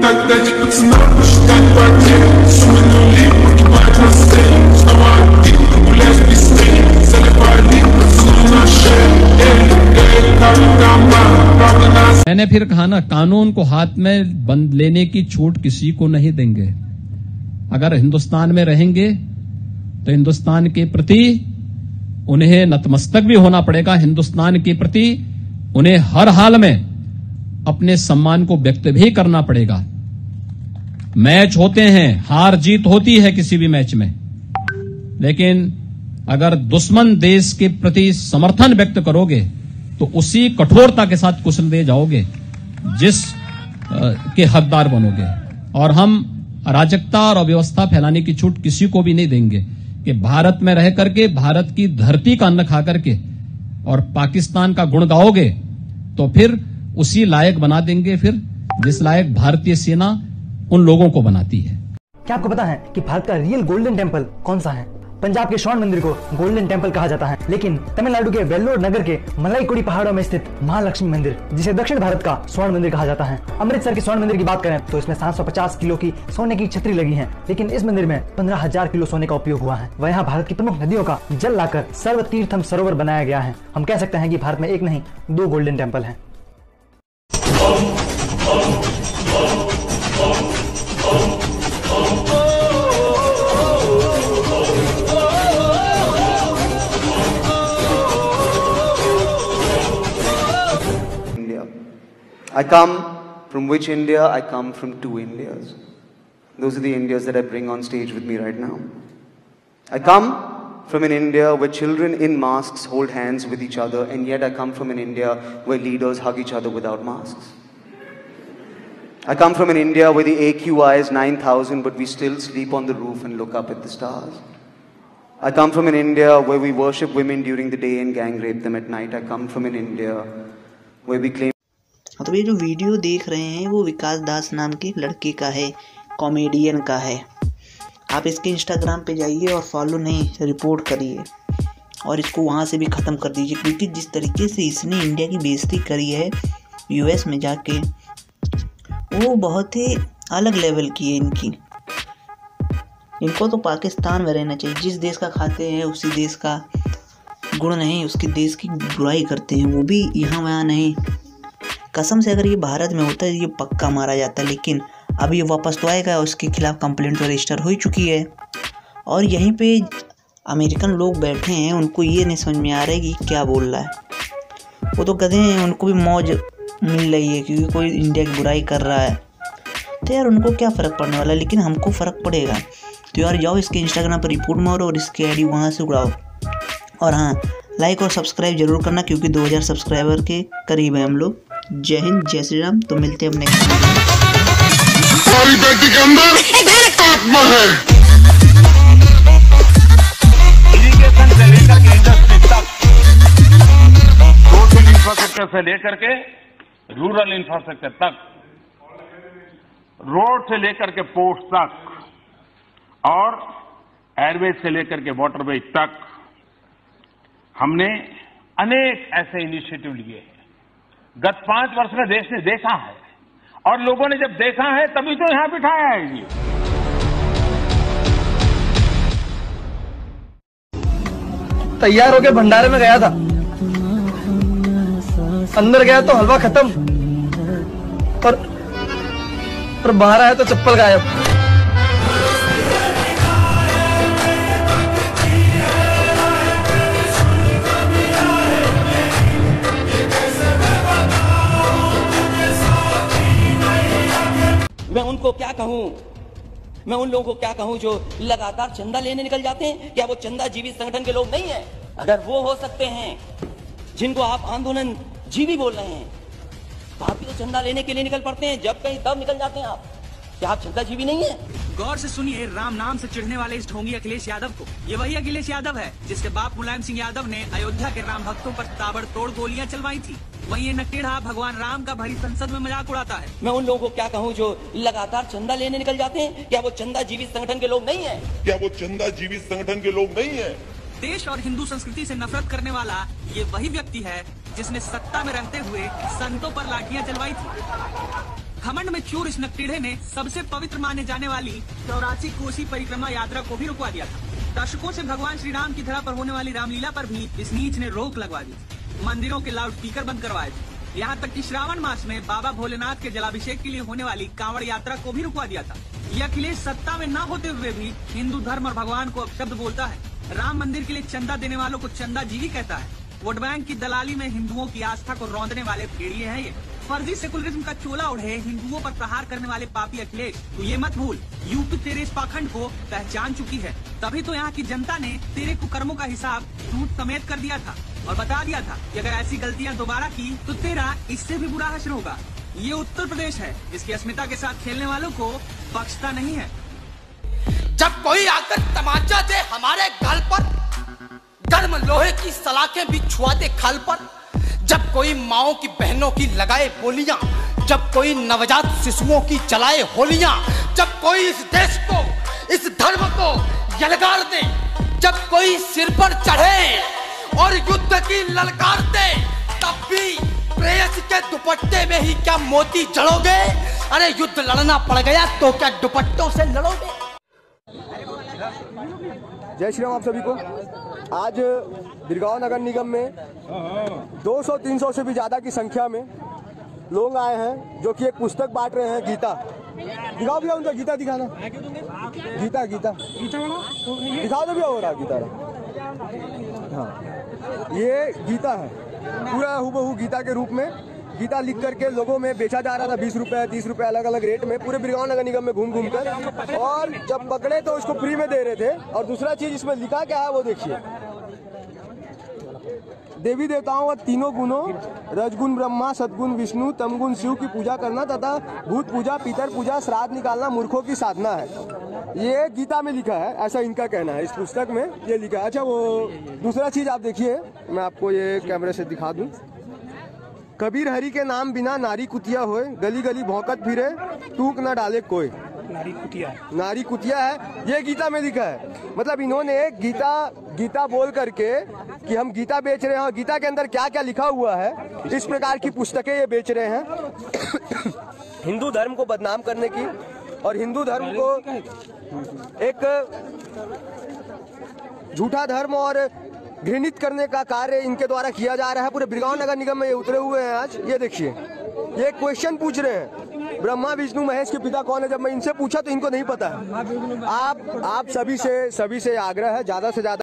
Тогда эти пацаны посчитать потерь, суммы нули погибают на сцене. Снова один гуляешь без тени, заливали поцелуй на шее. मैंने फिर कहा ना, कानून को हाथ में बंद लेने की छूट किसी को नहीं देंगे। अगर हिंदुस्तान में रहेंगे तो हिंदुस्तान के प्रति उन्हें नतमस्तक भी होना पड़ेगा। हिंदुस्तान के प्रति उन्हें हर हाल में अपने सम्मान को व्यक्त भी करना पड़ेगा। मैच होते हैं, हार जीत होती है किसी भी मैच में, लेकिन अगर दुश्मन देश के प्रति समर्थन व्यक्त करोगे तो उसी कठोरता के साथ कुचल दे जाओगे जिस के हकदार बनोगे। और हम अराजकता और अव्यवस्था फैलाने की छूट किसी को भी नहीं देंगे कि भारत में रह करके, भारत की धरती का अन्न खा करके और पाकिस्तान का गुण गाओगे तो फिर उसी लायक बना देंगे फिर जिस लायक भारतीय सेना उन लोगों को बनाती है। क्या आपको पता है कि भारत का रियल गोल्डन टेम्पल कौन सा है? पंजाब के स्वर्ण मंदिर को गोल्डन टेम्पल कहा जाता है, लेकिन तमिलनाडु के वेल्लोर नगर के मलाईकोडी पहाड़ों में स्थित महालक्ष्मी मंदिर, जिसे दक्षिण भारत का स्वर्ण मंदिर कहा जाता है। अमृतसर के स्वर्ण मंदिर की बात करें तो इसमें 750 किलो की सोने की छतरी लगी है, लेकिन इस मंदिर में 15,000 किलो सोने का उपयोग हुआ है। वह यहाँ भारत की प्रमुख नदियों का जल लाकर सर्व तीर्थम सरोवर बनाया गया है। हम कह सकते हैं कि भारत में एक नहीं 2 गोल्डन टेम्पल है। I come from which India? I come from 2 Indias. Those are the Indias that I bring on stage with me right now. I come from an India where children in masks hold hands with each other, and yet I come from an India where leaders hug each other without masks. I come from an India where the AQI is 9,000 but we still sleep on the roof and look up at the stars. I come from an India where we worship women during the day and gang rape them at night. I come from an India where we claim। तो ये जो video देख रहे हैं वो विकास दास नाम के लड़के का है, कॉमेडियन का है। आप इसके इंस्टाग्राम पे जाइए और फॉलो नहीं, रिपोर्ट करिए और इसको वहाँ से भी ख़त्म कर दीजिए, क्योंकि जिस तरीके से इसने इंडिया की बेइज्जती करी है यूएस में जाके, वो बहुत ही अलग लेवल की है इनकी। इनको तो पाकिस्तान में रहना चाहिए। जिस देश का खाते हैं उसी देश का गुण नहीं, उसके देश की बुराई करते हैं, वो भी यहाँ वहाँ नहीं। कसम से अगर ये भारत में होता है ये पक्का मारा जाता है, लेकिन अब ये वापस तो आएगा। उसके खिलाफ कंप्लेंट रजिस्टर हो चुकी है और यहीं पे अमेरिकन लोग बैठे हैं, उनको ये नहीं समझ में आ रहा है कि क्या बोल रहा है। वो तो गधे हैं, उनको भी मौज मिल रही है क्योंकि कोई इंडिया की बुराई कर रहा है, तो यार उनको क्या फ़र्क पड़ने वाला है, लेकिन हमको फ़र्क पड़ेगा। तो यार जाओ इसके इंस्टाग्राम पर रिपोर्ट मारो और इसकी आईडी वहाँ से उड़ाओ। और हाँ, लाइक और सब्सक्राइब जरूर करना क्योंकि 2000 सब्सक्राइबर के करीब है हम लोग। जय हिंद, जय श्री राम। तो मिलते हैं अब नेक्स्ट हमारी बेटी के अंदर आत्मा है। इरिगेशन से लेकर के इंडस्ट्री तक, सोशल इंफ्रास्ट्रक्चर से लेकर के रूरल इंफ्रास्ट्रक्चर तक, रोड से लेकर के पोर्ट तक और एयरवेज से लेकर के वाटरवेज तक हमने अनेक ऐसे इनिशिएटिव लिए हैं। गत 5 वर्ष में देश ने देखा है और लोगों ने जब देखा है तभी तो यहां बिठाया है ये। तैयार होके भंडारे में गया था, अंदर गया तो हलवा खत्म और बाहर आया तो चप्पल गायब। मैं उनको क्या कहूं, मैं उन लोगों को क्या कहूं जो लगातार चंदा लेने निकल जाते हैं? क्या वो चंदा जीवी संगठन के लोग नहीं है? अगर वो हो सकते हैं जिनको आप आंदोलन जीवी बोल रहे हैं, तो आप भी तो चंदा लेने के लिए निकल पड़ते हैं, जब कहीं तब निकल जाते हैं आप। क्या आप चंदा जीवी नहीं है? गौर से सुनिए, राम नाम से चिढ़ने वाले इस ढोंगी अखिलेश यादव को। ये वही अखिलेश यादव है जिसके बाप मुलायम सिंह यादव ने अयोध्या के राम भक्तों पर ताबड़तोड़ गोलियां चलवाई थी। वहीं ये नटेढ़ा भगवान राम का भरी संसद में मजाक उड़ाता है। मैं उन लोगों को क्या कहूं जो लगातार चंदा लेने निकल जाते हैं? क्या वो चंदा जीवी संगठन के लोग नहीं है? क्या वो चंदा जीवी संगठन के लोग नहीं है? देश और हिंदू संस्कृति से नफरत करने वाला ये वही व्यक्ति है जिसने सत्ता में रहते हुए संतों पर लाठियां चलवाई थी। घमंड में चूर इस नकटीढ़े ने सबसे पवित्र माने जाने वाली 84 कोसी परिक्रमा यात्रा को भी रुकवा दिया था। दर्शकों से भगवान श्री राम की धरा पर होने वाली रामलीला पर भी इस नीच ने रोक लगवा दी। मंदिरों के लाउडस्पीकर बंद करवाए थे। यहाँ तक कि श्रावण मास में बाबा भोलेनाथ के जलाभिषेक के लिए होने वाली कांवड़ यात्रा को भी रुकवा दिया था। यह अखिलेश सत्ता में न होते हुए भी हिंदू धर्म और भगवान को अपशब्द बोलता है। राम मंदिर के लिए चंदा देने वालों को चंदा जीवी कहता है। वोट बैंक की दलाली में हिंदुओं की आस्था को रौंदने वाले भेड़िए हैं ये। फर्जी सेकुलरिज्म का चोला ओढ़े हिंदुओं पर प्रहार करने वाले पापी अखिलेश, तो ये मत भूल यूपी तेरे इस पाखंड को पहचान चुकी है। तभी तो यहाँ की जनता ने तेरे कुकर्मों का हिसाब झूठ समेत कर दिया था और बता दिया था कि अगर ऐसी गलतियां दोबारा की तो तेरा इससे भी बुरा हश्र होगा। ये उत्तर प्रदेश है, इसकी अस्मिता के साथ खेलने वालों को बख्शता नहीं है। जब कोई आकर तमाचा दे हमारे गाल पर, गर्म लोहे की सलाखें भी छुआ दे खाल पर, जब कोई माओ की बहनों की लगाए बोलियां, जब कोई नवजात शिशुओं की चलाए होलियां, जब कोई इस देश को, इस धर्म को यलगार दे, जब कोई सिर पर चढ़े और युद्ध की ललकार दे, तब भी प्रेयसी के दुपट्टे में ही क्या मोती जड़ोगे? अरे युद्ध लड़ना पड़ गया तो क्या दुपट्टों से लड़ोगे? जय श्री राम आप सभी को। आज बिरगांव नगर निगम में 200-300 से भी ज्यादा की संख्या में लोग आए हैं जो कि एक पुस्तक बांट रहे हैं, गीता। दिखाओ भैया उनका गीता दिखाना। गीता दिखाओ तो भैया हो रहा गीता। हाँ ये गीता है, पूरा हूबहू गीता के रूप में गीता लिख करके लोगों में बेचा जा रहा था 20 रुपए 30 रुपए अलग अलग रेट में पूरे बिरगांव नगर निगम में घूम कर, और जब पकड़े तो उसको फ्री में दे रहे थे। और दूसरा चीज इसमें लिखा क्या है वो देखिए, देवी देवताओं व तीनों गुणों रजगुण ब्रह्मा, सदगुण विष्णु, तमगुण शिव की पूजा करना तथा भूत पूजा, पितर पूजा, श्राद्ध निकालना मूर्खों की साधना है। ये गीता में लिखा है, ऐसा इनका कहना है, इस पुस्तक में ये लिखा है। अच्छा वो दूसरा चीज आप देखिए, मैं आपको ये कैमरे से दिखा दूं। कबीर हरि के नाम बिना नारी कुतिया होए, गली गली भौंकत फिरे, टूक न डाले कोई। नारी कुतिया है, ये गीता में लिखा है। मतलब इन्होंने गीता बोल करके कि हम गीता बेच रहे हैं, और गीता के अंदर क्या क्या लिखा हुआ है, इस प्रकार की पुस्तकें ये बेच रहे हैं हिंदू धर्म को बदनाम करने की, और हिंदू धर्म को एक झूठा धर्म और घृणित करने का कार्य इनके द्वारा किया जा रहा है। पूरे बिरगांव नगर निगम में ये उतरे हुए हैं आज। ये देखिए, ये क्वेश्चन पूछ रहे हैं, ब्रह्मा विष्णु महेश के पिता कौन है? जब मैं इनसे पूछा तो इनको नहीं पता है। आप सभी से आग्रह है, ज्यादा से ज्यादा